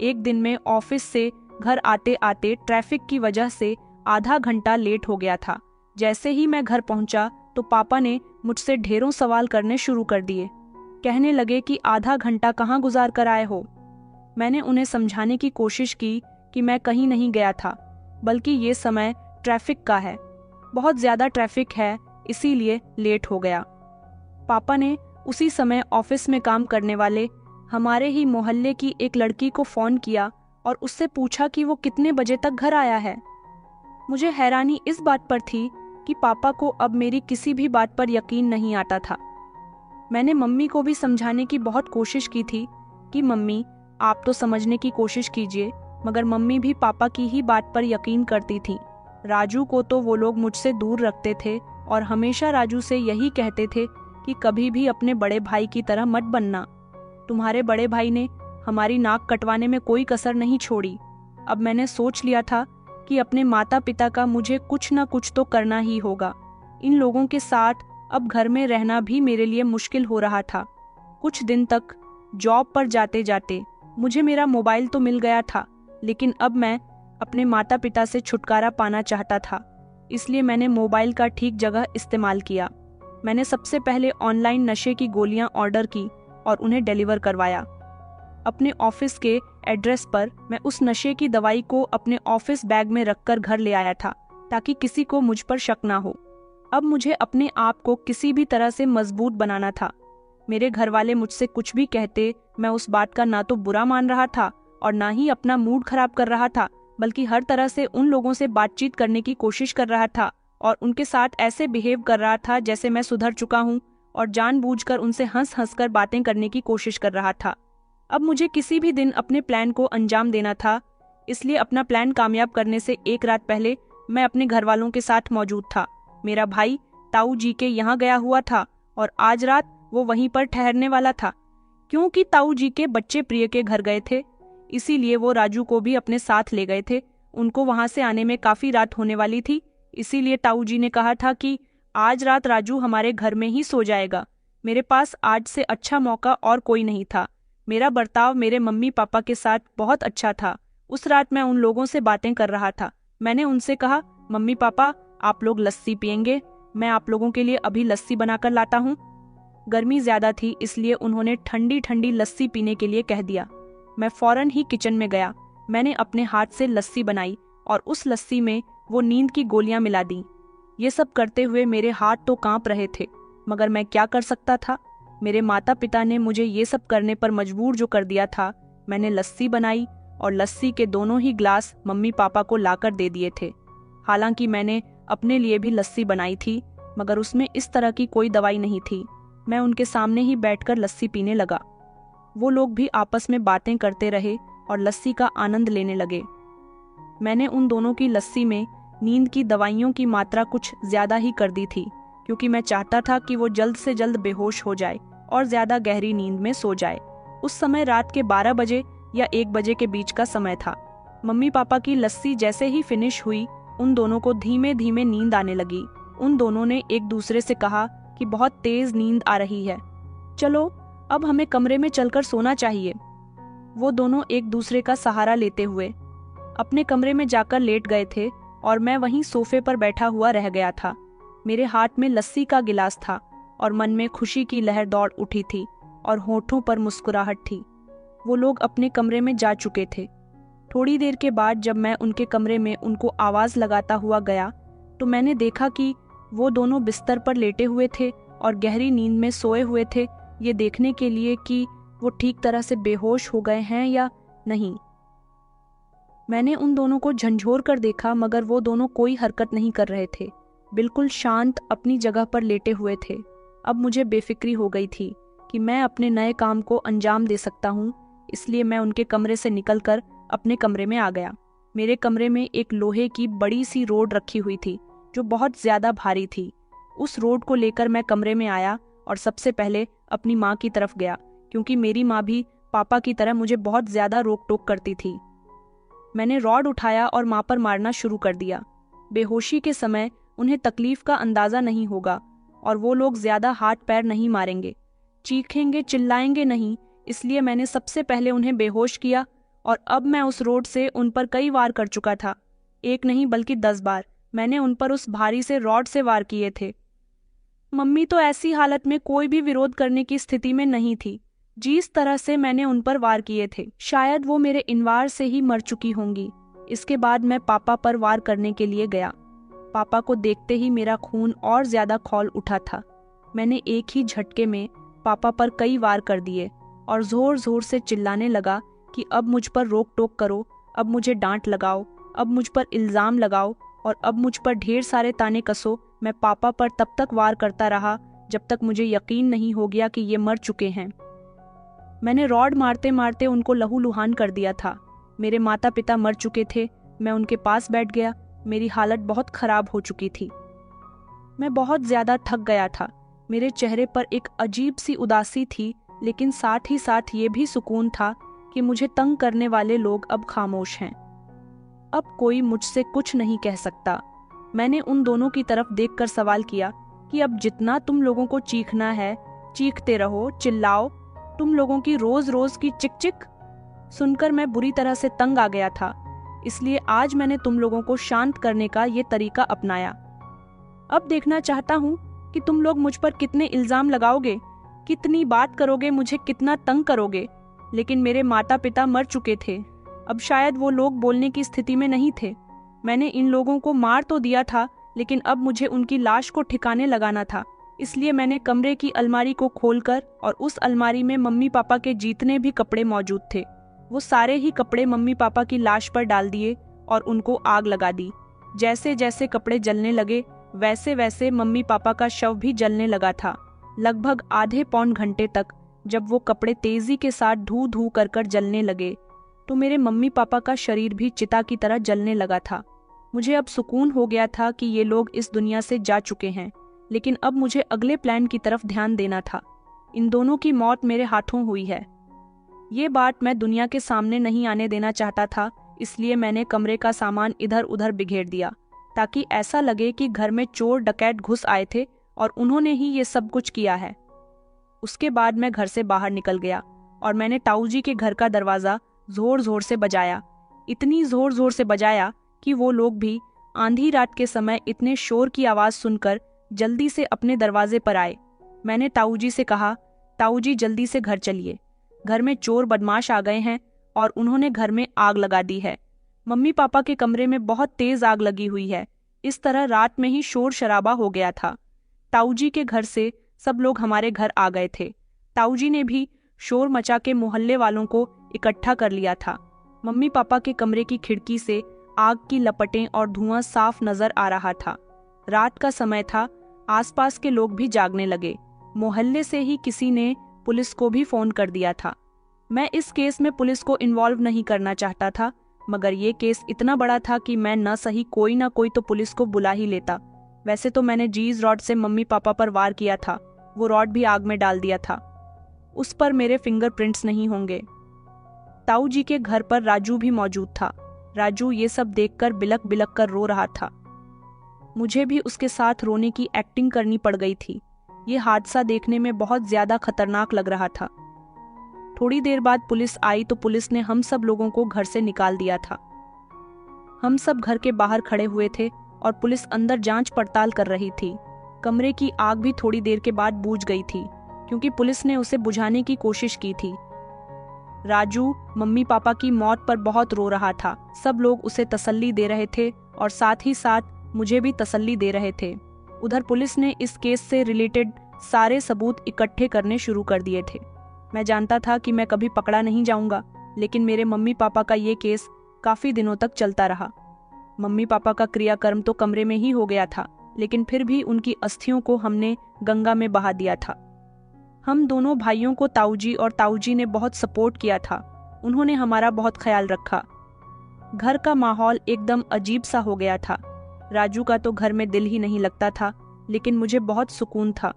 एक दिन मैं ऑफिस से घर आते आते ट्रैफिक की वजह से आधा घंटा लेट हो गया था। जैसे ही मैं घर पहुंचा तो पापा ने मुझसे ढेरों सवाल करने शुरू कर दिए। कहने लगे कि आधा घंटा कहाँ गुजार कर आए हो। मैंने उन्हें समझाने की कोशिश की कि मैं कहीं नहीं गया था, बल्कि ये समय ट्रैफिक का है, बहुत ज्यादा ट्रैफिक है, इसीलिए लेट हो गया। पापा ने उसी समय ऑफिस में काम करने वाले हमारे ही मोहल्ले की एक लड़की को फ़ोन किया और उससे पूछा कि वो कितने बजे तक घर आया है। मुझे हैरानी इस बात पर थी कि पापा को अब मेरी किसी भी बात पर यकीन नहीं आता था। मैंने मम्मी को भी समझाने की बहुत कोशिश की थी कि मम्मी, आप तो समझने की कोशिश कीजिए, मगर मम्मी भी पापा की ही बात पर यकीन करती थी। राजू को तो वो लोग मुझसे दूर रखते थे और हमेशा राजू से यही कहते थे कि कभी भी अपने बड़े भाई की तरह मत बनना। तुम्हारे बड़े भाई ने हमारी नाक कटवाने में कोई कसर नहीं छोड़ी। अब मैंने सोच लिया था कि अपने माता पिता का मुझे कुछ न कुछ तो करना ही होगा। इन लोगों के साथ अब घर में रहना भी मेरे लिए मुश्किल हो रहा था। कुछ दिन तक जॉब पर जाते जाते मुझे मेरा मोबाइल तो मिल गया था, लेकिन अब मैं अपने माता पिता से छुटकारा पाना चाहता था। इसलिए मैंने मोबाइल का ठीक जगह इस्तेमाल किया। मैंने सबसे पहले ऑनलाइन नशे की गोलियां ऑर्डर की और उन्हें डिलीवर करवाया। अपने ऑफिस के एड्रेस पर मैं उस नशे की दवाई को अपने ऑफिस बैग में रखकर घर ले आया था, ताकि किसी को मुझ पर शक ना हो। अब मुझे अपने आप को किसी भी तरह से मजबूत बनाना था। मेरे घर वाले मुझसे कुछ भी कहते, मैं उस बात का ना तो बुरा मान रहा था और ना ही अपना मूड खराब कर रहा था, बल्कि हर तरह से उन लोगों से बातचीत करने की कोशिश कर रहा था और उनके साथ ऐसे बिहेव कर रहा था जैसे मैं सुधर चुका हूँ, और जानबूझकर उनसे हंस हंस कर बातें करने की कोशिश कर रहा था। अब मुझे किसी भी दिन अपने प्लान को अंजाम देना था, इसलिए अपना प्लान कामयाब करने से एक रात पहले मैं अपने घर वालों के साथ मौजूद था। मेरा भाई ताऊ जी के यहाँ गया हुआ था और आज रात वो वहीं पर ठहरने वाला था। क्योंकि ताऊ जी के बच्चे प्रिय के घर गए थे, इसीलिए वो राजू को भी अपने साथ ले गए थे। उनको वहां से आने में काफी रात होने वाली थी, इसीलिए ताऊ जी ने कहा था कि आज रात राजू हमारे घर में ही सो जाएगा। मेरे पास आज से अच्छा मौका और कोई नहीं था। मेरा बर्ताव मेरे मम्मी पापा के साथ बहुत अच्छा था। उस रात मैं उन लोगों से बातें कर रहा था। मैंने उनसे कहा, मम्मी पापा, आप लोग लस्सी पियेंगे? मैं आप लोगों के लिए अभी लस्सी बनाकर लाता हूँ। गर्मी ज्यादा थी, इसलिए उन्होंने ठंडी ठंडी लस्सी पीने के लिए कह दिया। मैं फौरन ही किचन में गया। मैंने अपने हाथ से लस्सी बनाई और उस लस्सी में वो नींद की गोलियां मिला दी। ये सब करते हुए मेरे हाथ तो कांप रहे थे, मगर मैं क्या कर सकता था। मेरे माता पिता ने मुझे ये सब करने पर मजबूर जो कर दिया था। मैंने लस्सी बनाई और लस्सी के दोनों ही ग्लास मम्मी पापा को लाकर दे दिए थे। हालांकि मैंने अपने लिए भी लस्सी बनाई थी, मगर उसमें इस तरह की कोई दवाई नहीं थी। मैं उनके सामने ही बैठकर लस्सी पीने लगा। वो लोग भी आपस में बातें करते रहे और लस्सी का आनंद लेने लगे। मैंने उन दोनों की लस्सी में नींद की दवाइयों की मात्रा कुछ ज्यादा ही कर दी थी, क्योंकि मैं चाहता था कि वो जल्द से जल्द बेहोश हो जाए और ज्यादा गहरी नींद में सो जाए। उस समय रात के 12 बजे या 1 बजे के बीच का समय था। मम्मी पापा की लस्सी जैसे ही फिनिश हुई, उन दोनों को धीमे धीमे नींद आने लगी। उन दोनों ने एक दूसरे से कहा कि बहुत तेज नींद आ रही है, चलो अब हमें कमरे में चलकर सोना चाहिए। वो दोनों एक दूसरे का सहारा लेते हुए अपने कमरे में जाकर लेट गए थे और मैं वहीं सोफे पर बैठा हुआ रह गया था। मेरे हाथ में लस्सी का गिलास था और मन में खुशी की लहर दौड़ उठी थी और होठों पर मुस्कुराहट थी। वो लोग अपने कमरे में जा चुके थे। थोड़ी देर के बाद जब मैं उनके कमरे में उनको आवाज लगाता हुआ गया, तो मैंने देखा कि वो दोनों बिस्तर पर लेटे हुए थे और गहरी नींद में सोए हुए थे, ये देखने के लिए कि वो ठीक तरह से बेहोश हो गए हैं या नहीं। मैंने उन दोनों को झंझोर कर देखा, मगर वो दोनों कोई हरकत नहीं कर रहे थे, बिल्कुल शांत अपनी जगह पर लेटे हुए थे। अब मुझे बेफिक्री हो गई थी कि मैं अपने नए काम को अंजाम दे सकता हूँ, इसलिए मैं उनके कमरे से निकलकर अपने कमरे में आ गया। मेरे कमरे में एक लोहे की बड़ी सी रोड रखी हुई थी जो बहुत ज्यादा भारी थी। उस रोड को लेकर मैं कमरे में आया और सबसे पहले अपनी माँ की तरफ गया, क्योंकि मेरी माँ भी पापा की तरह मुझे बहुत ज्यादा रोक टोक करती थी। मैंने रॉड उठाया और माँ पर मारना शुरू कर दिया। बेहोशी के समय उन्हें तकलीफ का अंदाजा नहीं होगा और वो लोग ज्यादा हाथ पैर नहीं मारेंगे, चीखेंगे, चिल्लाएंगे नहीं, इसलिए मैंने सबसे पहले उन्हें बेहोश किया। और अब मैं उस रोड से उन पर कई वार कर चुका था, एक नहीं बल्कि 10 बार मैंने उन पर उस भारी से रॉड से वार किए थे। मम्मी तो ऐसी हालत में कोई भी विरोध करने की स्थिति में नहीं थी। जिस तरह से मैंने उन पर वार किए थे, शायद वो मेरे इन वार से ही मर चुकी होंगी। इसके बाद मैं पापा पर वार करने के लिए गया। पापा को देखते ही मेरा खून और ज्यादा खौल उठा था। मैंने एक ही झटके में पापा पर कई वार कर दिए और ज़ोर ज़ोर से चिल्लाने लगा कि अब मुझ पर रोक टोक करो, अब मुझे डांट लगाओ, अब मुझ पर इल्ज़ाम लगाओ और अब मुझ पर ढेर सारे ताने कसो। मैं पापा पर तब तक वार करता रहा जब तक मुझे यकीन नहीं हो गया कि ये मर चुके हैं। मैंने रॉड मारते मारते उनको लहूलुहान कर दिया था। मेरे माता पिता मर चुके थे। मैं उनके पास बैठ गया। मेरी हालत बहुत ख़राब हो चुकी थी। मैं बहुत ज़्यादा थक गया था। मेरे चेहरे पर एक अजीब सी उदासी थी, लेकिन साथ ही साथ ये भी सुकून था कि मुझे तंग करने वाले लोग अब खामोश हैं। अब कोई मुझसे कुछ नहीं कह सकता। मैंने उन दोनों की तरफ देखकर सवाल किया कि अब जितना तुम लोगों को चीखना है, चीखते रहो, चिल्लाओ। तुम लोगों की रोज रोज की चिक चिक सुनकर मैं बुरी तरह से तंग आ गया था। इसलिए आज मैंने तुम लोगों को शांत करने का ये तरीका अपनाया। अब देखना चाहता हूँ कि तुम लोग मुझ पर कितने इल्जाम लगाओगे, कितनी बात करोगे, मुझे कितना तंग करोगे। लेकिन मेरे माता पिता मर चुके थे। अब शायद वो लोग बोलने की स्थिति में नहीं थे। मैंने इन लोगों को मार तो दिया था, लेकिन अब मुझे उनकी लाश को ठिकाने लगाना था। इसलिए मैंने कमरे की अलमारी को खोलकर, और उस अलमारी में मम्मी पापा के जितने भी कपड़े मौजूद थे, वो सारे ही कपड़े मम्मी पापा की लाश पर डाल दिए और उनको आग लगा दी। जैसे जैसे कपड़े जलने लगे, वैसे वैसे मम्मी पापा का शव भी जलने लगा था। लगभग आधे पौन घंटे तक जब वो कपड़े तेजी के साथ धू धू कर कर जलने लगे, तो मेरे मम्मी पापा का शरीर भी चिता की तरह जलने लगा था। मुझे अब सुकून हो गया था कि ये लोग इस दुनिया से जा चुके हैं, लेकिन अब मुझे अगले प्लान की तरफ ध्यान देना था। इन दोनों की मौत मेरे हाथों हुई है। ये बात मैं दुनिया के सामने नहीं आने देना चाहता था, इसलिए मैंने कमरे का सामान इधर उधर बिखेर दिया, ताकि ऐसा लगे कि घर में चोर डकैत घुस आए थे और उन्होंने ही ये सब कुछ किया है। उसके बाद मैं घर से बाहर निकल गया और मैंने ताऊ जी के घर का दरवाज़ा जोर जोर से बजाया। इतनी जोर जोर से बजाया कि वो लोग भी आंधी रात के समय इतने शोर की आवाज़ सुनकर जल्दी से अपने दरवाजे पर आए। मैंने ताऊ जी से कहा, ताऊ जी जल्दी से घर चलिए, घर में चोर बदमाश आ गए हैं और उन्होंने घर में आग लगा दी है। मम्मी पापा के कमरे में बहुत तेज आग लगी हुई है। इस तरह रात में ही शोर शराबा हो गया था। ताऊ जी के घर से सब लोग हमारे घर आ गए थे। ताऊ जी ने भी शोर मचा के मोहल्ले वालों को इकट्ठा कर लिया था। मम्मी पापा के कमरे की खिड़की से आग की लपटें और धुआं साफ नजर आ रहा था। रात का समय था, आसपास के लोग भी जागने लगे। मोहल्ले से ही किसी ने पुलिस को भी फोन कर दिया था। मैं इस केस में पुलिस को इन्वॉल्व नहीं करना चाहता था, मगर ये केस इतना बड़ा था कि मैं न सही कोई ना कोई तो पुलिस को बुला ही लेता। वैसे तो मैंने जीज रॉड से मम्मी पापा पर वार किया था, वो रॉड भी आग में डाल दिया था। उस पर मेरे फिंगरप्रिंट्स नहीं होंगे। ताऊ जी के घर पर राजू भी मौजूद था। राजू ये सब देखकर बिलक बिलक कर रो रहा था। मुझे भी उसके साथ रोने की एक्टिंग करनी पड़ गई थी। ये हादसा देखने में बहुत ज्यादा खतरनाक लग रहा था। थोड़ी देर बाद पुलिस आई तो पुलिस ने हम सब लोगों को घर से निकाल दिया था। हम सब घर के बाहर खड़े हुए थे और पुलिस अंदर जांच पड़ताल कर रही थी। कमरे की आग भी थोड़ी देर के बाद बुझ गई थी, क्योंकि पुलिस ने उसे बुझाने की कोशिश की थी। राजू मम्मी पापा की मौत पर बहुत रो रहा था। सब लोग उसे तसल्ली दे रहे थे और साथ ही साथ मुझे भी तसल्ली दे रहे थे। उधर पुलिस ने इस केस से रिलेटेड सारे सबूत इकट्ठे करने शुरू कर दिए थे। मैं जानता था कि मैं कभी पकड़ा नहीं जाऊंगा, लेकिन मेरे मम्मी पापा का ये केस काफी दिनों तक चलता रहा। मम्मी पापा का क्रियाकर्म तो कमरे में ही हो गया था, लेकिन फिर भी उनकी अस्थियों को हमने गंगा में बहा दिया था। हम दोनों भाइयों को ताऊ जी और ताऊ जी ने बहुत सपोर्ट किया था। उन्होंने हमारा बहुत ख्याल रखा। घर का माहौल एकदम अजीब सा हो गया था। राजू का तो घर में दिल ही नहीं लगता था, लेकिन मुझे बहुत सुकून था।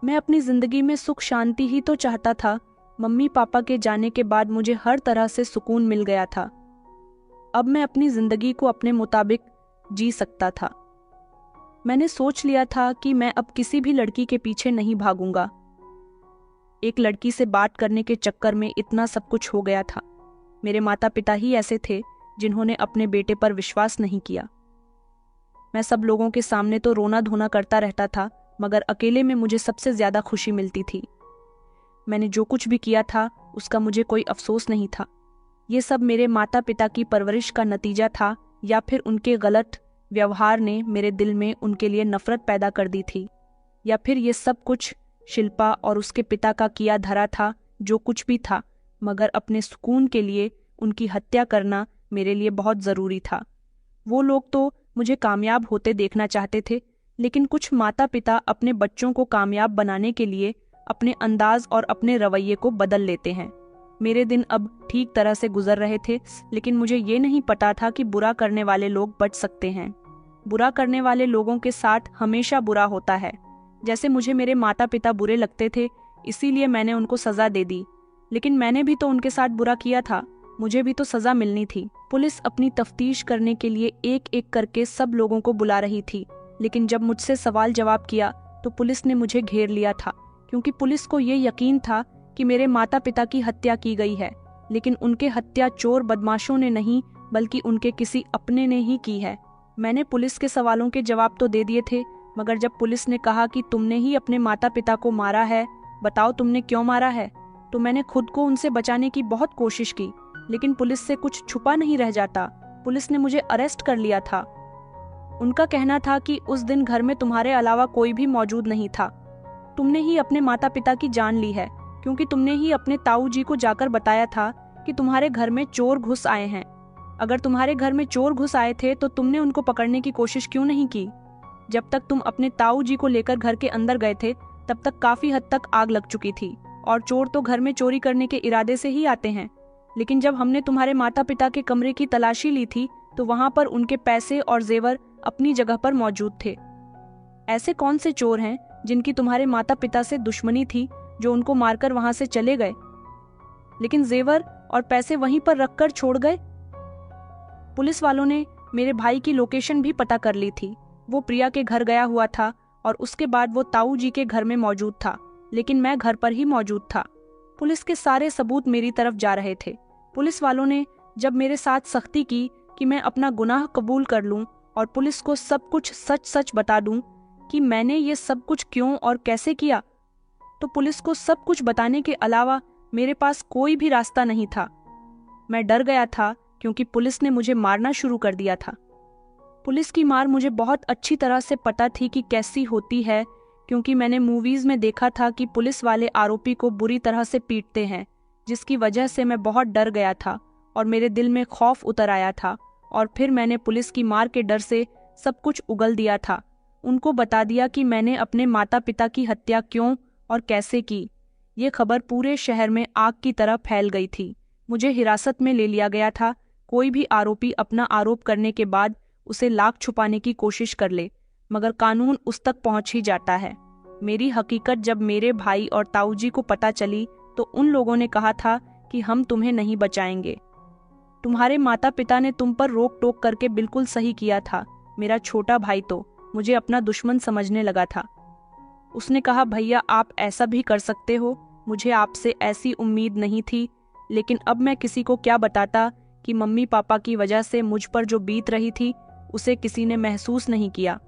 मैं अपनी जिंदगी में सुख शांति ही तो चाहता था। मम्मी पापा के जाने के बाद मुझे हर तरह से सुकून मिल गया था। अब मैं अपनी जिंदगी को अपने मुताबिक जी सकता था। मैंने सोच लिया था कि मैं अब किसी भी लड़की के पीछे नहीं भागूंगा। एक लड़की से बात करने के चक्कर में इतना सब कुछ हो गया था। मेरे माता पिता ही ऐसे थे जिन्होंने अपने बेटे पर विश्वास नहीं किया। मैं सब लोगों के सामने तो रोना धोना करता रहता था, मगर अकेले में मुझे सबसे ज्यादा खुशी मिलती थी। मैंने जो कुछ भी किया था उसका मुझे कोई अफसोस नहीं था। ये सब मेरे माता पिता की परवरिश का नतीजा था, या फिर उनके गलत व्यवहार ने मेरे दिल में उनके लिए नफरत पैदा कर दी थी, या फिर ये सब कुछ शिल्पा और उसके पिता का किया धरा था, जो कुछ भी था, मगर अपने सुकून के लिए उनकी हत्या करना मेरे लिए बहुत ज़रूरी था। वो लोग तो मुझे कामयाब होते देखना चाहते थे, लेकिन कुछ माता पिता अपने बच्चों को कामयाब बनाने के लिए अपने अंदाज और अपने रवैये को बदल लेते हैं। मेरे दिन अब ठीक तरह से गुजर रहे थे, लेकिन मुझे ये नहीं पता था कि बुरा करने वाले लोग बच सकते हैं। बुरा करने वाले लोगों के साथ हमेशा बुरा होता है। जैसे मुझे मेरे माता पिता बुरे लगते थे, इसीलिए मैंने उनको सजा दे दी, लेकिन मैंने भी तो उनके साथ बुरा किया था, मुझे भी तो सजा मिलनी थी। पुलिस अपनी तफ्तीश करने के लिए एक एक करके सब लोगों को बुला रही थी, लेकिन जब मुझसे सवाल जवाब किया तो पुलिस ने मुझे घेर लिया था, क्योंकि पुलिस को ये यकीन था कि मेरे माता पिता की हत्या की गई है, लेकिन उनके हत्या चोर बदमाशों ने नहीं बल्कि उनके किसी अपने ने ही की है। मैंने पुलिस के सवालों के जवाब तो दे दिए थे, मगर जब पुलिस ने कहा कि तुमने ही अपने माता पिता को मारा है, बताओ तुमने क्यों मारा है, तो मैंने खुद को उनसे बचाने की बहुत कोशिश की, लेकिन पुलिस से कुछ छुपा नहीं रह जाता। पुलिस ने मुझे अरेस्ट कर लिया था। उनका कहना था कि उस दिन घर में तुम्हारे अलावा कोई भी मौजूद नहीं था। तुमने ही अपने माता पिता की जान ली है, क्योंकि तुमने ही अपने ताऊ जी को जाकर बताया था कि तुम्हारे घर में चोर घुस आए हैं। अगर तुम्हारे घर में चोर घुस आए थे तो तुमने उनको पकड़ने की कोशिश क्यों नहीं की? जब तक तुम अपने ताऊ जी को लेकर घर के अंदर गए थे, तब तक काफी हद तक आग लग चुकी थी, और चोर तो घर में चोरी करने के इरादे से ही आते हैं। लेकिन जब हमने तुम्हारे माता पिता के कमरे की तलाशी ली थी, तो वहां पर उनके पैसे और जेवर अपनी जगह पर मौजूद थे। ऐसे कौन से चोर हैं जिनकी तुम्हारे माता पिता से दुश्मनी थी, जो उनको मारकर वहां से चले गए, लेकिन जेवर और पैसे वहीं पर रखकर छोड़ गए? पुलिस वालों ने मेरे भाई की लोकेशन भी पता कर ली थी। वो प्रिया के घर गया हुआ था और उसके बाद वो ताऊ जी के घर में मौजूद था, लेकिन मैं घर पर ही मौजूद था। पुलिस के सारे सबूत मेरी तरफ जा रहे थे। पुलिस वालों ने जब मेरे साथ सख्ती की कि मैं अपना गुनाह कबूल कर लूं और पुलिस को सब कुछ सच सच बता दूं कि मैंने ये सब कुछ क्यों और कैसे किया, तो पुलिस को सब कुछ बताने के अलावा मेरे पास कोई भी रास्ता नहीं था। मैं डर गया था, क्योंकि पुलिस ने मुझे मारना शुरू कर दिया था। पुलिस की मार मुझे बहुत अच्छी तरह से पता थी कि कैसी होती है, क्योंकि मैंने मूवीज में देखा था कि पुलिस वाले आरोपी को बुरी तरह से पीटते हैं, जिसकी वजह से मैं बहुत डर गया था और मेरे दिल में खौफ उतर आया था। और फिर मैंने पुलिस की मार के डर से सब कुछ उगल दिया था। उनको बता दिया कि मैंने अपने माता पिता की हत्या क्यों और कैसे की। ये खबर पूरे शहर में आग की तरह फैल गई थी। मुझे हिरासत में ले लिया गया था। कोई भी आरोपी अपना आरोप करने के बाद उसे लाख छुपाने की कोशिश कर ले, मगर कानून उस तक पहुंच ही जाता है। मेरी हकीकत जब मेरे भाई और ताऊजी को पता चली, तो उन लोगों ने कहा था कि हम तुम्हें नहीं बचाएंगे। तुम्हारे माता पिता ने तुम पर रोक टोक करके बिल्कुल सही किया था। मेरा छोटा भाई तो मुझे अपना दुश्मन समझने लगा था। उसने कहा, भैया आप ऐसा भी कर सकते हो, मुझे आपसे ऐसी उम्मीद नहीं थी। लेकिन अब मैं किसी को क्या बताता कि मम्मी पापा की वजह से मुझ पर जो बीत रही थी उसे किसी ने महसूस नहीं किया।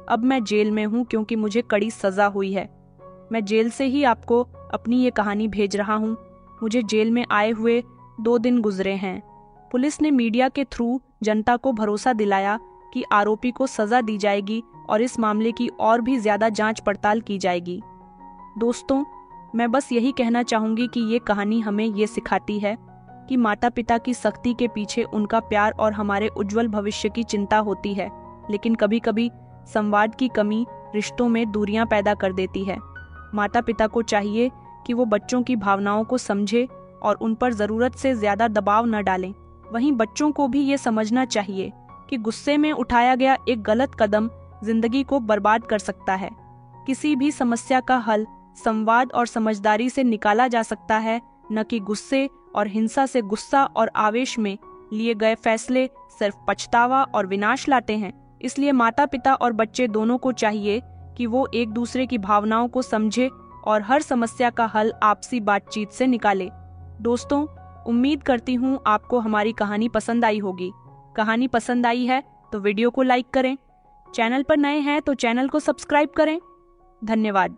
अब मैं जेल में हूँ, क्योंकि मुझे कड़ी सजा हुई है। मैं जेल से ही आपको अपनी ये कहानी भेज रहा हूँ। मुझे जेल में आए हुए 2 दिन गुजरे हैं। पुलिस ने मीडिया के थ्रू जनता को भरोसा दिलाया कि आरोपी को सजा दी जाएगी और इस मामले की और भी ज्यादा जांच पड़ताल की जाएगी। दोस्तों, मैं बस यही कहना चाहूंगी कि ये कहानी हमें ये सिखाती है कि माता पिता की सख्ती के पीछे उनका प्यार और हमारे उज्जवल भविष्य की चिंता होती है, लेकिन कभी कभी संवाद की कमी रिश्तों में दूरियां पैदा कर देती है। माता पिता को चाहिए कि वो बच्चों की भावनाओं को समझे और उन पर जरूरत से ज्यादा दबाव न डालें। वहीं बच्चों को भी ये समझना चाहिए कि गुस्से में उठाया गया एक गलत कदम जिंदगी को बर्बाद कर सकता है। किसी भी समस्या का हल संवाद और समझदारी से निकाला जा सकता है, न कि गुस्से और हिंसा से। गुस्सा और आवेश में लिए गए फैसले सिर्फ पछतावा और विनाश लाते हैं। इसलिए माता पिता और बच्चे दोनों को चाहिए कि वो एक दूसरे की भावनाओं को समझे और हर समस्या का हल आपसी बातचीत से निकाले। दोस्तों, उम्मीद करती हूँ आपको हमारी कहानी पसंद आई होगी। कहानी पसंद आई है तो वीडियो को लाइक करें, चैनल पर नए हैं तो चैनल को सब्सक्राइब करें। धन्यवाद।